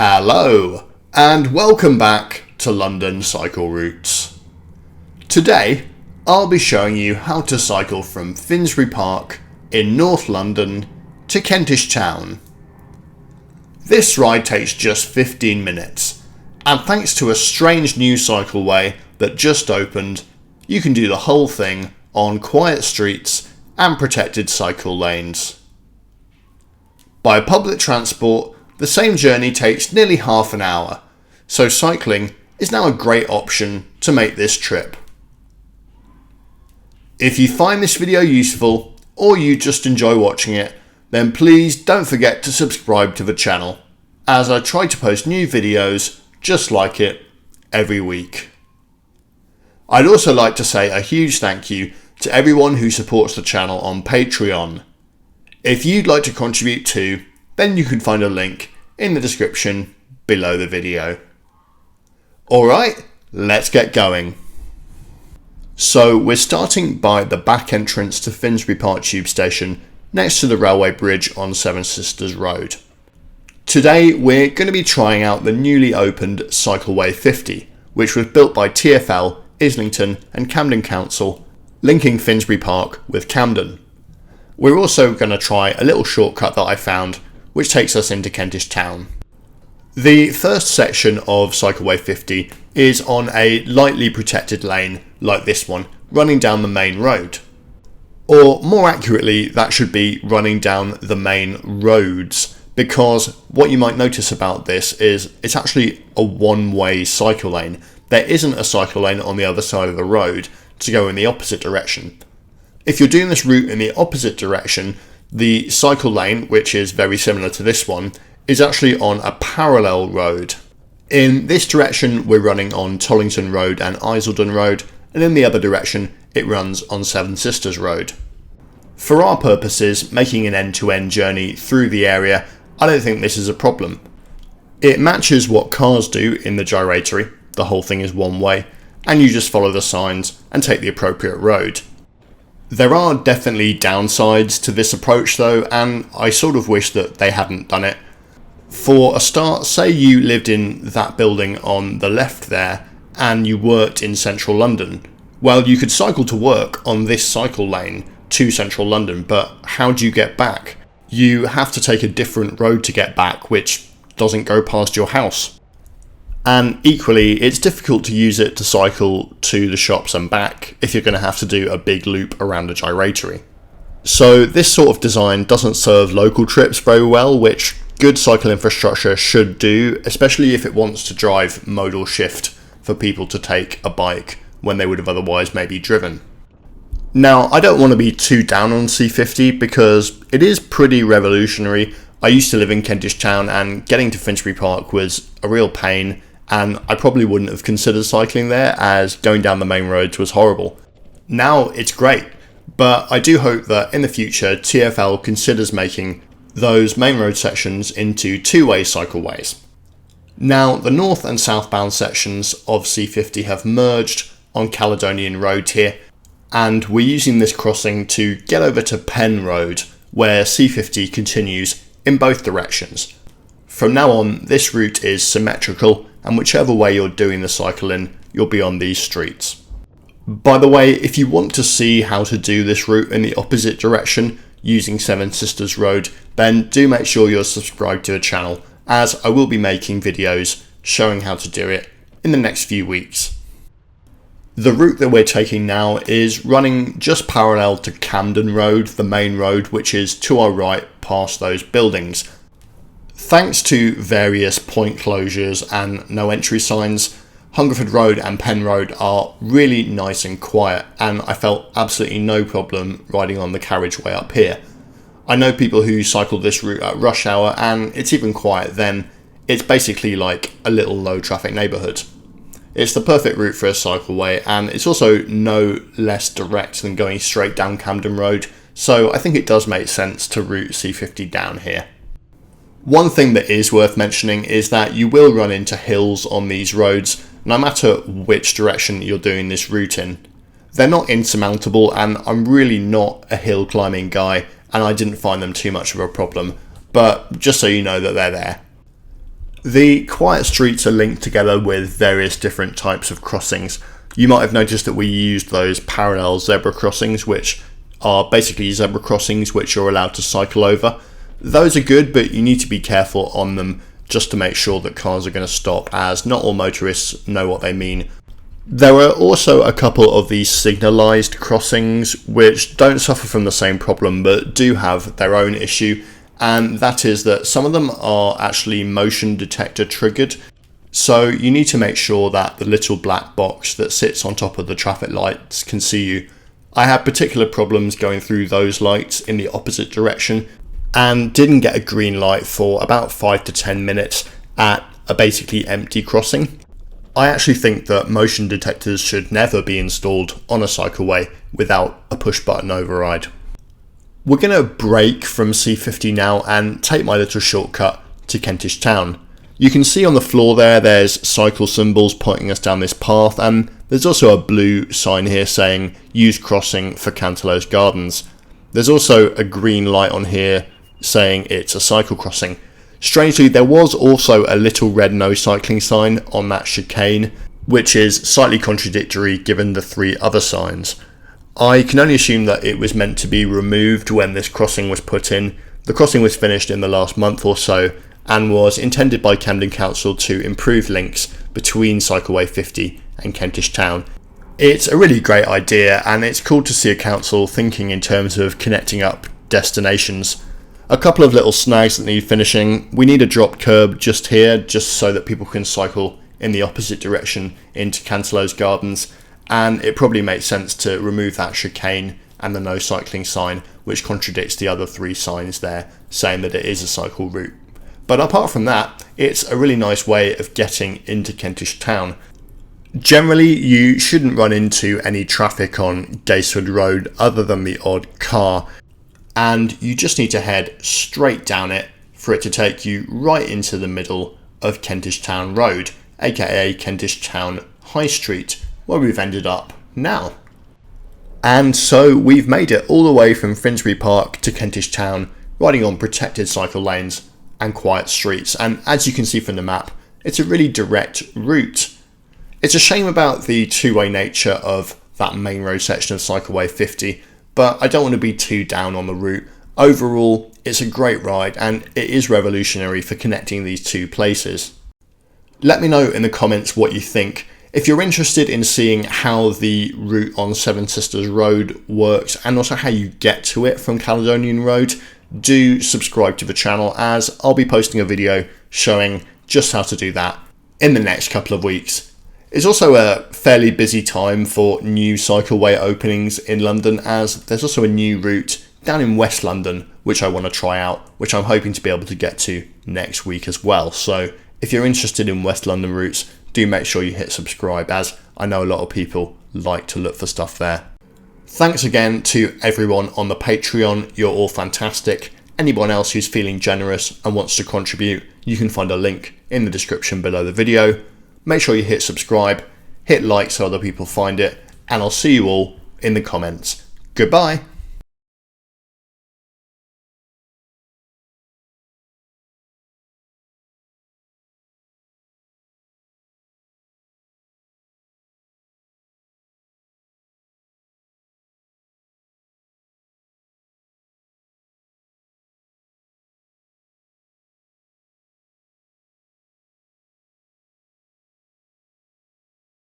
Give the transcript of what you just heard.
Hello and welcome back to London Cycle Routes. Today I'll be showing you how to cycle from Finsbury Park in North London to Kentish Town. This ride takes just 15 minutes, and thanks to a strange new cycleway that just opened, you can do the whole thing on quiet streets and protected cycle lanes. By public transport, the same journey takes nearly half an hour, so cycling is now a great option to make this trip. If you find this video useful, or you just enjoy watching it, then please don't forget to subscribe to the channel, as I try to post new videos just like it every week. I'd also like to say a huge thank you to everyone who supports the channel on Patreon. If you'd like to contribute too, then you can find a link in the description below the video. Alright, let's get going. So we're starting by the back entrance to Finsbury Park tube station next to the railway bridge on Seven Sisters Road. Today we're going to be trying out the newly opened Cycleway 50, which was built by TfL, Islington and Camden Council, linking Finsbury Park with Camden. We're also going to try a little shortcut that I found which takes us into Kentish Town. The first section of Cycleway 50 is on a lightly protected lane like this one, running down the main road. Or more accurately, that should be running down the main roads, because what you might notice about this is it's actually a one-way cycle lane. There isn't a cycle lane on the other side of the road to go in the opposite direction. If you're doing this route in the opposite direction, the cycle lane, which is very similar to this one, is actually on a parallel road. In this direction we're running on Tollington Road and Isledon Road, and in the other direction it runs on Seven Sisters Road. For our purposes, making an end-to-end journey through the area, I don't think this is a problem. It matches what cars do in the gyratory, the whole thing is one way, and you just follow the signs and take the appropriate road. There are definitely downsides to this approach though, and I sort of wish that they hadn't done it. For a start, say you lived in that building on the left there, and you worked in central London. Well, you could cycle to work on this cycle lane to central London, but how do you get back? You have to take a different road to get back, which doesn't go past your house. And equally, it's difficult to use it to cycle to the shops and back if you're going to have to do a big loop around a gyratory. So this sort of design doesn't serve local trips very well, which good cycle infrastructure should do, especially if it wants to drive modal shift for people to take a bike when they would have otherwise maybe driven. Now, I don't want to be too down on C50 because it is pretty revolutionary. I used to live in Kentish Town and getting to Finsbury Park was a real pain, and I probably wouldn't have considered cycling there as going down the main roads was horrible. Now it's great, but I do hope that in the future TfL considers making those main road sections into two-way cycleways. Now the north and southbound sections of C50 have merged on Caledonian Road here, and we're using this crossing to get over to Penn Road, where C50 continues in both directions. From now on, this route is symmetrical, and whichever way you're doing the cycle in, you'll be on these streets. By the way, if you want to see how to do this route in the opposite direction using Seven Sisters Road, then do make sure you're subscribed to the channel, as I will be making videos showing how to do it in the next few weeks. The route that we're taking now is running just parallel to Camden Road, the main road, which is to our right past those buildings. Thanks to various point closures and no entry signs, Hungerford Road and Penn Road are really nice and quiet, and I felt absolutely no problem riding on the carriageway up here. I know people who cycle this route at rush hour, and it's even quiet then. It's basically like a little low traffic neighbourhood. It's the perfect route for a cycleway, and it's also no less direct than going straight down Camden Road, so I think it does make sense to route C50 down here. One thing that is worth mentioning is that you will run into hills on these roads, no matter which direction you're doing this route in. They're not insurmountable, and I'm really not a hill climbing guy, and I didn't find them too much of a problem, but just so you know that they're there. The quiet streets are linked together with various different types of crossings. You might have noticed that we used those parallel zebra crossings, which are basically zebra crossings which you're allowed to cycle over. Those are good, but you need to be careful on them just to make sure that cars are going to stop, as not all motorists know what they mean. There are also a couple of these signalised crossings which don't suffer from the same problem but do have their own issue, and that is that some of them are actually motion detector triggered. So you need to make sure that the little black box that sits on top of the traffic lights can see you. I had particular problems going through those lights in the opposite direction and didn't get a green light for about 5 to 10 minutes at a basically empty crossing. I actually think that motion detectors should never be installed on a cycleway without a push button override. We're going to break from C50 now and take my little shortcut to Kentish Town. You can see on the floor there's cycle symbols pointing us down this path, and there's also a blue sign here saying use crossing for Caledonian Gardens. There's also a green light on here saying it's a cycle crossing. Strangely, there was also a little red no cycling sign on that chicane, which is slightly contradictory given the 3 other signs. I can only assume that it was meant to be removed when this crossing was put in. The crossing was finished in the last month or so and was intended by Camden Council to improve links between Cycleway 50 and Kentish Town. It's a really great idea, and it's cool to see a council thinking in terms of connecting up destinations. A couple of little snags that need finishing. We need a drop curb just here, just so that people can cycle in the opposite direction into Caledonian Gardens, and it probably makes sense to remove that chicane and the no cycling sign, which contradicts the other 3 signs there saying that it is a cycle route. But apart from that, it's a really nice way of getting into Kentish Town. Generally, you shouldn't run into any traffic on Gacewood Road other than the odd car, and you just need to head straight down it for it to take you right into the middle of Kentish Town Road, aka Kentish Town High Street, where we've ended up now. And so we've made it all the way from Finsbury Park to Kentish Town, riding on protected cycle lanes and quiet streets, and as you can see from the map, it's a really direct route. It's a shame about the two-way nature of that main road section of Cycleway 50, but I don't want to be too down on the route. Overall, it's a great ride and it is revolutionary for connecting these 2 places. Let me know in the comments what you think. If you're interested in seeing how the route on Seven Sisters Road works and also how you get to it from Caledonian Road, do subscribe to the channel, as I'll be posting a video showing just how to do that in the next couple of weeks. It's also a fairly busy time for new cycleway openings in London, as there's also a new route down in West London which I want to try out, which I'm hoping to be able to get to next week as well. So if you're interested in West London routes, do make sure you hit subscribe, as I know a lot of people like to look for stuff there. Thanks again to everyone on the Patreon, you're all fantastic. Anyone else who's feeling generous and wants to contribute, you can find a link in the description below the video. Make sure you hit subscribe, hit like so other people find it, and I'll see you all in the comments. Goodbye.